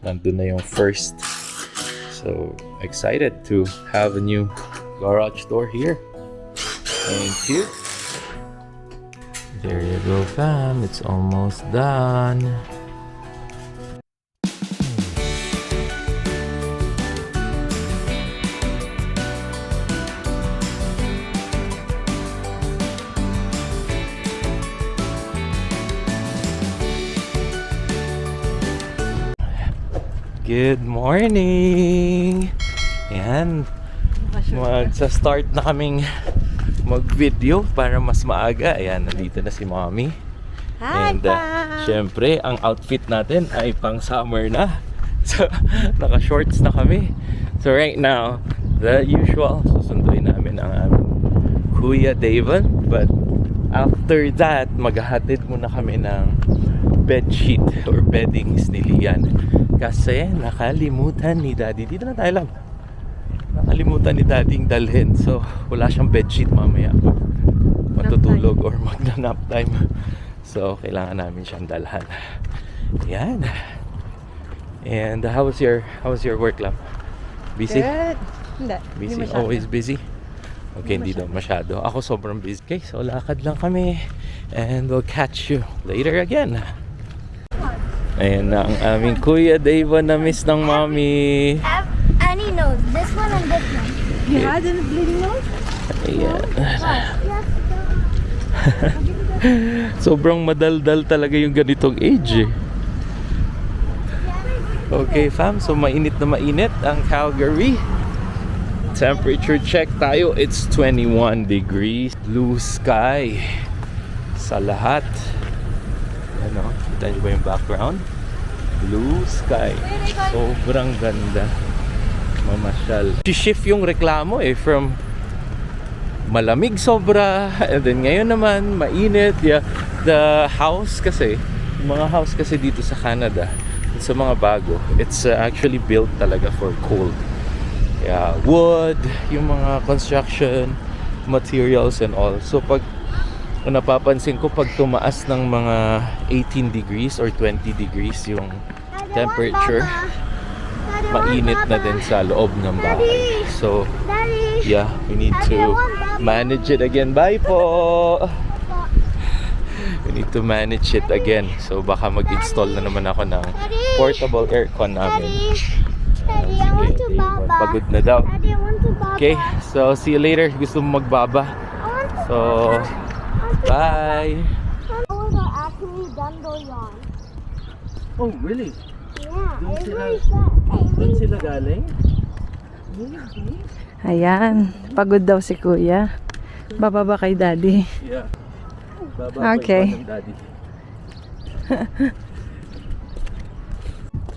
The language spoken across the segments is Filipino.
nandun na yung first. So, excited to have a new garage door here. Thank you. There you go, fam. It's almost done. Good morning! Ayan, magsa-start na kaming mag-video para mas maaga. Ayan, nandito na si Mommy. Hi, And syempre, ang outfit natin ay pang summer na. So, naka-shorts na kami. So right now, the usual, susunduin namin ang aming Kuya Davon. But after that, maghahatid muna kami ng bedsheet or beddings ni Lian. Kasi nakalimutan ni Daddy. Dito na tayo lang. Nakalimutan ni Daddy dalhin. So wala siyang bedsheet mamaya pag matutulog or magna-nap time. So kailangan namin siyang dalhan. Yan. And how was your work, Lam? Busy? Good. Hindi. Busy? Hindi masyado. Always busy? Okay, hindi daw masyado. Ako sobrang busy. Okay, so lakad lang kami. And we'll catch you later again. Ayan na ang aming Kuya Davon na miss ng Mommy. Any nose, this one and this one. You had a bleeding nose? Ayan. Sobrang madaldal talaga yung ganitong age eh. Okay fam, so mainit na mainit ang Calgary. Temperature check tayo, it's 21 degrees. Blue sky sa lahat. Ano, kita niyo ba yung background? Blue sky. Sobrang ganda. Mamasyal. Si-shift yung reklamo eh from malamig sobra and then ngayon naman mainit. Yeah, the house kasi, yung mga house kasi dito sa Canada, sa mga bago, it's actually built talaga for cold. Yeah, wood, yung mga construction materials and all. So pag napapansin ko pag tumaas ng mga 18 degrees or 20 degrees yung temperature, mainit na din sa loob ng bahay. So, yeah, we need to manage it again. Bye po! We need to manage it again. So, baka mag-install na naman ako ng portable aircon namin. Daddy, I want to baba. Pagod na daw. Daddy, I want to baba. Okay, so see you later. Gusto mo magbaba? So, bye! Those are actually dandelion. Oh, really? Yeah, Doon it's sila- really sad. Doon sila galing? Ayan, pagod daw si Kuya. Bababa kay Daddy. Yeah. Baba Okay. ng Daddy.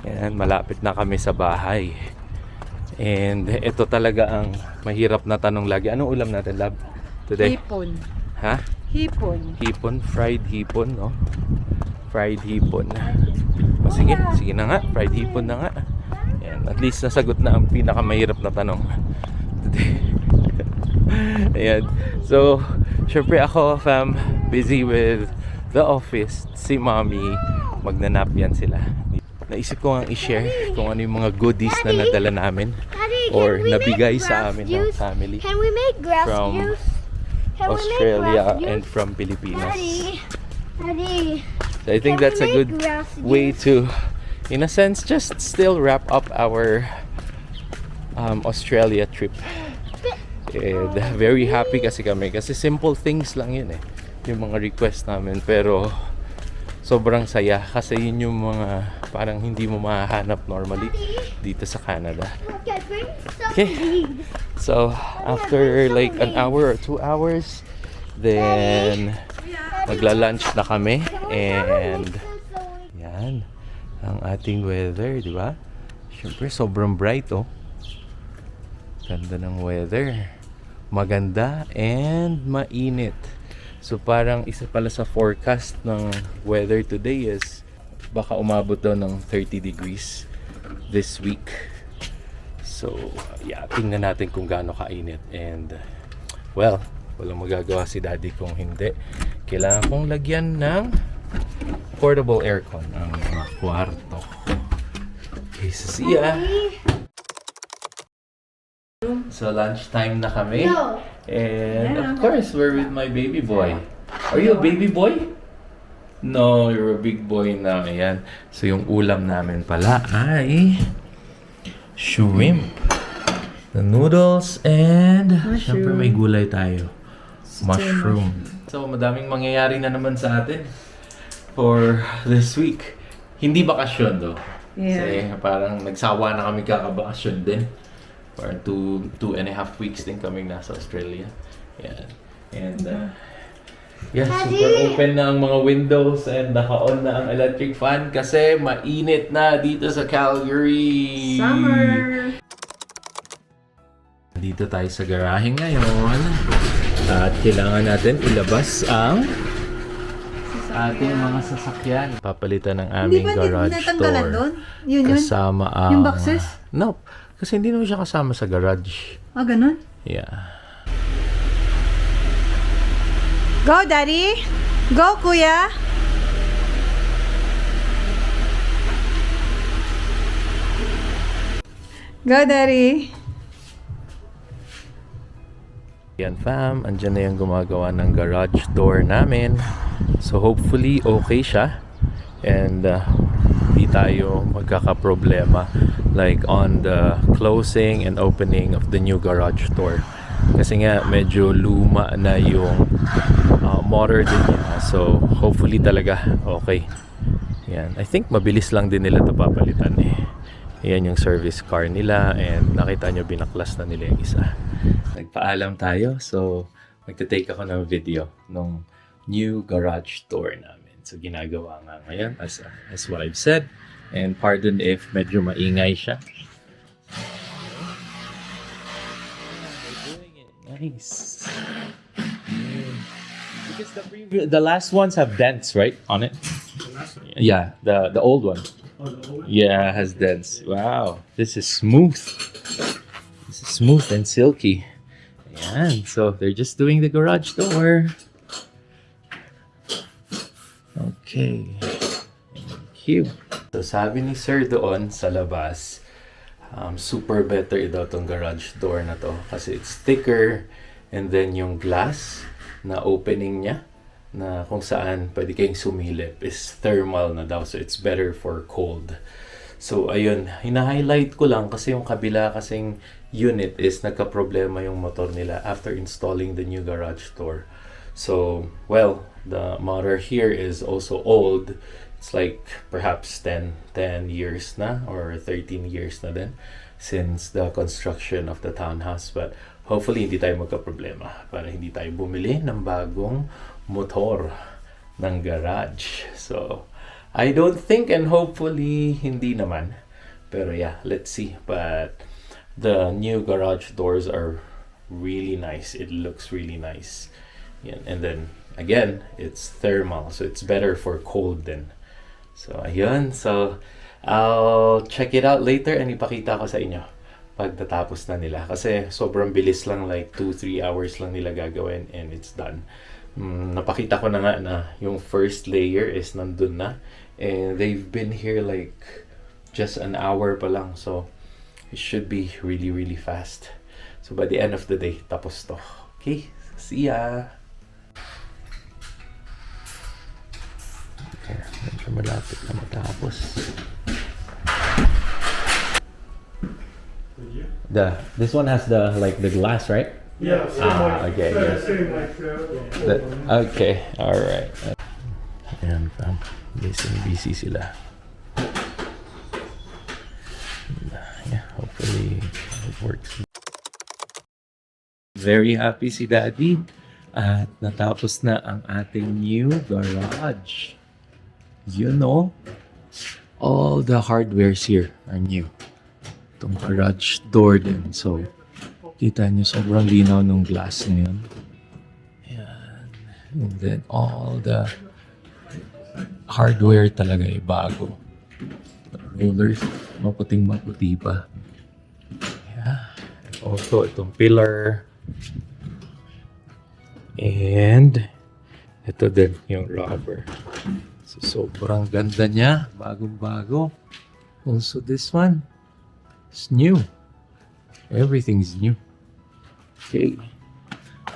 Ayan, malapit na kami sa bahay. And ito talaga ang mahirap na tanong lagi. Anong ulam natin, Lab? Today? Hipon. Ha? Hipon. Hipon, fried hipon, no? Fried hipon. O sige, sige na nga, fried hipon na nga. Ayan, at least nasagot na ang pinakamahirap na tanong today. Ayan. So, syempre ako, fam, busy with the office. Si Mommy, magnanap yan sila. Naisip ko ang i-share kung ano yung mga goodies na nadala namin Daddy, or can we nabigay make sa grass amin ng juice? family Can we make grass from juice? Can we make Australia grass juice? and from Pilipinas. Daddy, So I think can we that's a make good grass way juice? to, in a sense, just still wrap up our Australia trip. And very happy kasi kami kasi simple things lang yun eh, yung mga request namin, pero sobrang saya kasi yun yung mga parang hindi mo mahanap normally dito sa Canada. Okay, bring some Okay. leaves. So after like an hour or 2 hours, then magla-lunch na kami and yan ang ating weather, di ba? Siyempre sobrang bright oh. Ganda ng weather. Maganda and mainit. So parang isa pala sa forecast ng weather today is baka umabot daw ng 30 degrees this week. So yeah, tingnan natin kung gaano kainit. And well, walang magagawa si Daddy kung hindi. Kailangan kong lagyan ng portable aircon ang mga kwarto. Okay, so see ya. Daddy. So lunchtime na kami. No. And of course, we're with my baby boy. Are you a baby boy? No, you're a big boy na. Ayan. So yung ulam namin pala ay shrimp. The noodles and syempre may gulay tayo. Mushroom. So madaming mangyayari na naman sa atin for this week. Hindi bakasyon though. Kasi parang nagsawa na kami kakabakasyon din. Parang 2.5 weeks din kaming nasa Australia. Yan. And yeah, super open na ang mga windows and naka-on na ang electric fan kasi mainit na dito sa Calgary. Summer! Dito tayo sa garahe ngayon. At kailangan natin ilabas ang ating mga sasakyan. Papalitan ng aming garage door. Doon? Yun. Kasama ang... Yung boxes? Nope. Kasi hindi naman siya kasama sa garage. Ah, ganun? Yeah. Go, Daddy! Go, Kuya! Go, Daddy! Yan fam, andyan na yung gumagawa ng garage door namin. So hopefully okay siya. And di tayo magkakaproblema like on the closing and opening of the new garage door. Kasi nga medyo luma na yung motor din niya. So hopefully talaga okay. Yan. I think mabilis lang din nila ito papalitan eh. Yan yung service car nila and nakita nyo binaklas na nila yung isa. Nagpaalam tayo, so magte-take ako ng video ng new garage door namin. So ginagawa nga ngayon as what I've said, and pardon if medyo maingay siya. Nice. Because the last ones have dents, right, on it? Yeah, the old one. Yeah, has dents. Wow, this is smooth. This is smooth and silky. Ayan. So, they're just doing the garage door. Okay. Thank you. So, sabi ni Sir doon sa labas, super better daw tong garage door na to kasi it's thicker and then yung glass na opening niya na kung saan pwede kayong sumilip is thermal na daw. So, it's better for cold. So, ayun. Hina-highlight ko lang kasi yung kabila kasing unit is nagka-problema yung motor nila after installing the new garage door. So, well, the motor here is also old. It's like perhaps 10 years na or 13 years na din since the construction of the townhouse. But hopefully, hindi tayo magka-problema para hindi tayo bumili ng bagong motor ng garage. So, I don't think and hopefully hindi naman. Pero yeah, let's see. But the new garage doors are really nice. It looks really nice. Yeah, and then again, it's thermal. So it's better for cold then. So ayun. So I'll check it out later and ipakita ko sa inyo pagtatapos na nila. Kasi sobrang bilis lang, like 2-3 hours lang nila gagawin and it's done. Napakita ko na nga na yung first layer is nandun na. And they've been here like just an hour pa lang. So, it should be really, really fast. So, by the end of the day, tapos to. Okay? See ya! Okay, medyo malapit na matapos. This one has the glass, right? Yeah, okay. Okay, alright. Ayan, busy sila. Yeah, hopefully it works. Very happy si Daddy at natapos na ang ating new garage. You know, all the hardwares here are new. Itong garage door din. So, kita nyo sobrang linaw ng glass na yun. Ayan. And then all the hardware talaga ay bago. Rollers, maputing-maputi pa. Yeah. Also, itong pillar. And ito din yung rubber. So, sobrang ganda niya. Bagong-bago. Also, this one is new. Everything's new. Okay.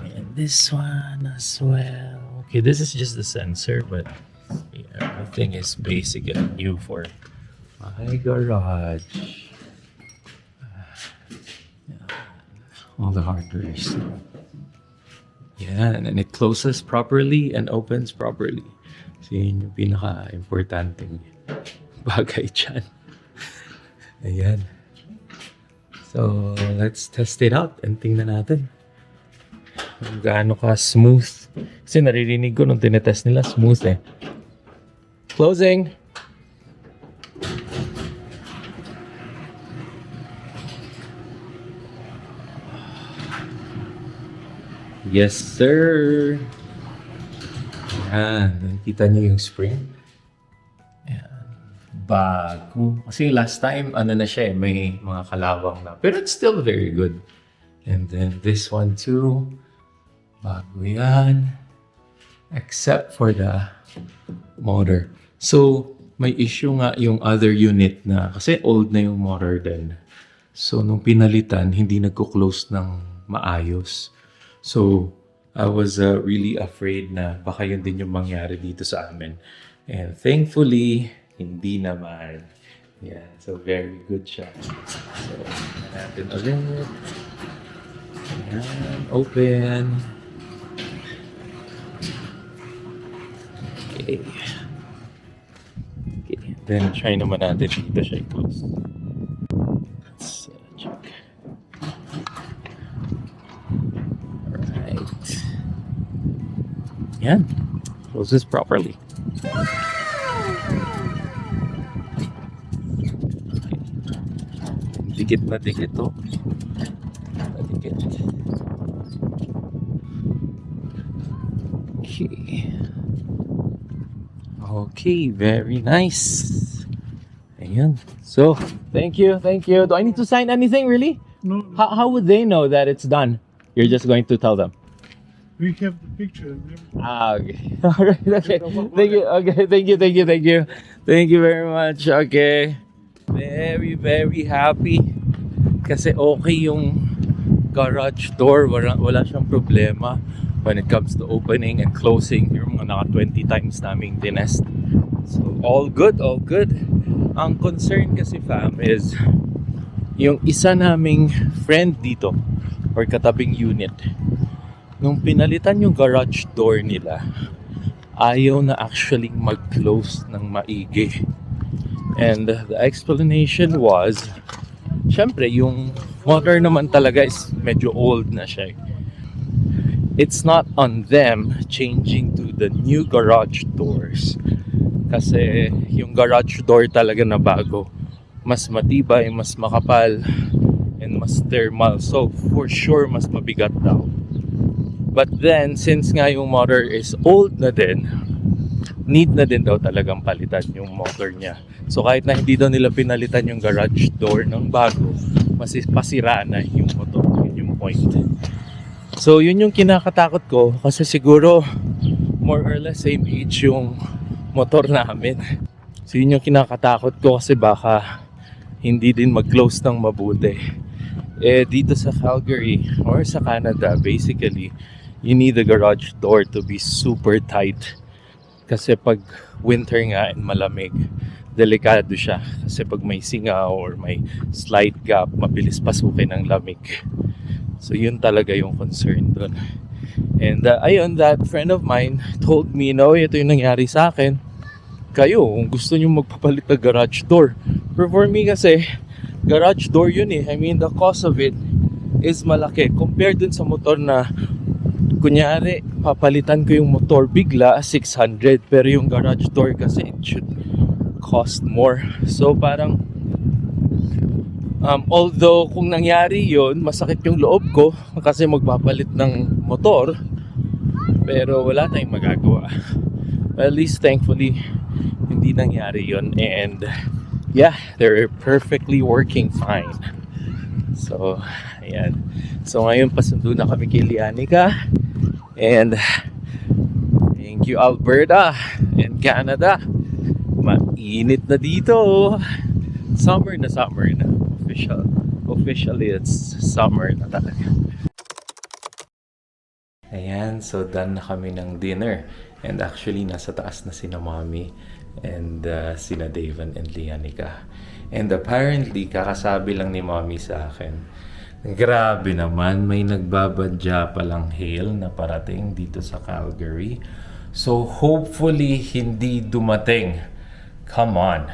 And this one as well. Okay, this is just the sensor, but everything is basically new for my garage. All the hardware is new. Yeah, and it closes properly and opens properly. So yun yung pinaka-importanting bagay dyan. Ayan. So, let's test it out and tingnan natin kung gaano ka smooth. Kasi naririnig ko nung tinetest nila, smooth eh. Closing! Yes, sir! Ayan, nakikita niyo yung spring. Ayan, bago. Kasi last time, ano na siya eh, may mga kalawang na. Pero it's still very good. And then this one too, bago yan. Except for the motor. So, may issue nga yung other unit na, kasi old na yung motor din. So, nung pinalitan, hindi nagko-close ng maayos. So, I was really afraid na baka yun din yung mangyari dito sa amin. And thankfully, hindi naman. Yeah, so very good siya. So, natin ulit. Ayan, open. Okay. Okay, then try naman natin dito siya i-close. Let's check. Alright. Yan. Close this properly. Dikit na dikit to. Dikit. Okay. Okay, very nice. Ayan. So, thank you. Do I need to sign anything, really? No, How would they know that it's done? You're just going to tell them. we have the picture and everything. Okay. All right. Okay. Thank you. Okay. Thank you. Thank you very much. Okay. Very, very happy. Kasi okay yung garage door. Wala siyang problema when it comes to opening and closing. Yung mga naka 20 times naming tinest. So, all good. Ang concern kasi, fam, is yung isa naming friend dito or katabing unit. Nung pinalitan yung garage door nila, ayaw na actually mag-close ng maigi. And the explanation was, syempre, yung motor naman talaga is medyo old na siya. It's not on them changing to the new garage doors. Kasi yung garage door talaga na bago, mas matibay, mas makapal, and mas thermal. So, for sure, mas mabigat daw. But then, since nga yung motor is old na din, need na din daw talagang palitan yung motor niya. So kahit na hindi daw nila pinalitan yung garage door ng bago, mas pasiraan na yung motor. Yun yung point. So yun yung kinakatakot ko kasi siguro more or less same age yung motor namin. So yun yung kinakatakot ko kasi baka hindi din mag-close ng mabuti. Eh dito sa Calgary or sa Canada, basically, you need the garage door to be super tight. Kasi pag winter nga and malamig, delikado siya. Kasi pag may singaw or may slight gap, mabilis pasukin ng lamig. So yun talaga yung concern doon. And ayun, that friend of mine told me, no, ito yung nangyari sa akin. Kayo, kung gusto nyo magpapalit ng garage door. Pero for me kasi, garage door yun eh. I mean, the cost of it is malaki. Compared dun sa motor na, kunyari, papalitan ko yung motor bigla, 600. Pero yung garage door kasi, it should cost more. So parang, although kung nangyari yun, masakit yung loob ko kasi magpapalit ng motor. Pero wala tayong magagawa. At least thankfully, hindi nangyari yun. And yeah, they're perfectly working fine. So, ayan. So ngayon, pasundo na kami kay Lianica. And thank you, Alberta and Canada. Mainit na dito. Summer na. Officially, it's summer na talaga. Ayan, so done na kami ng dinner. And actually, nasa taas na sina Mommy and sina Davan and Lianica. And apparently, kakasabi lang ni Mommy sa akin, grabe naman, may nagbabadya palang hail na parating dito sa Calgary. So hopefully, hindi dumating. Come on.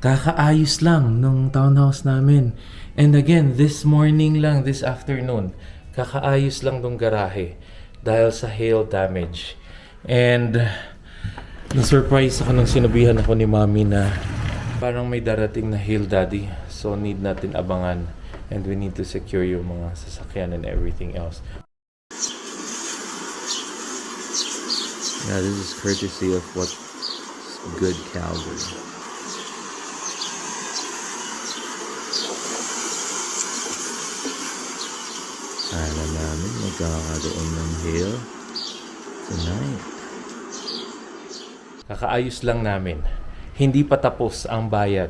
Kakaayos lang nung townhouse namin. And again, this morning lang, this afternoon, kakaayos lang nung garahe dahil sa hail damage. And na-surprise ako nung sinabihan ako ni Mommy na parang may darating na hail, Daddy. So need natin abangan. And we need to secure yung mga sasakyan and everything else. Yeah, this is courtesy of what's good Calgary. Alam namin magkakaroon ng hail tonight. Kakaayos lang namin. Hindi pa tapos ang bayad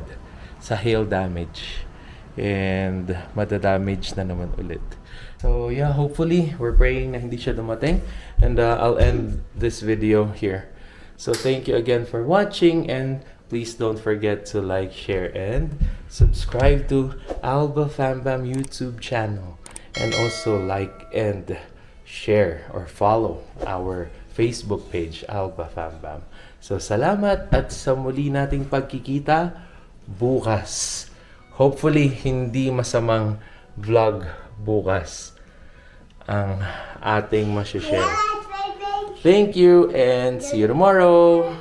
sa hail damage. And madadamage na naman ulit. So yeah, hopefully we're praying na hindi siya dumating. And I'll end this video here. So thank you again for watching, and please don't forget to like, share, and subscribe to Alba Fambam YouTube channel. And also like and share or follow our Facebook page, Alba Fambam. So salamat at sa muli nating pagkikita bukas. Hopefully, hindi masamang vlog bukas ang ating masishare. Thank you and see you tomorrow!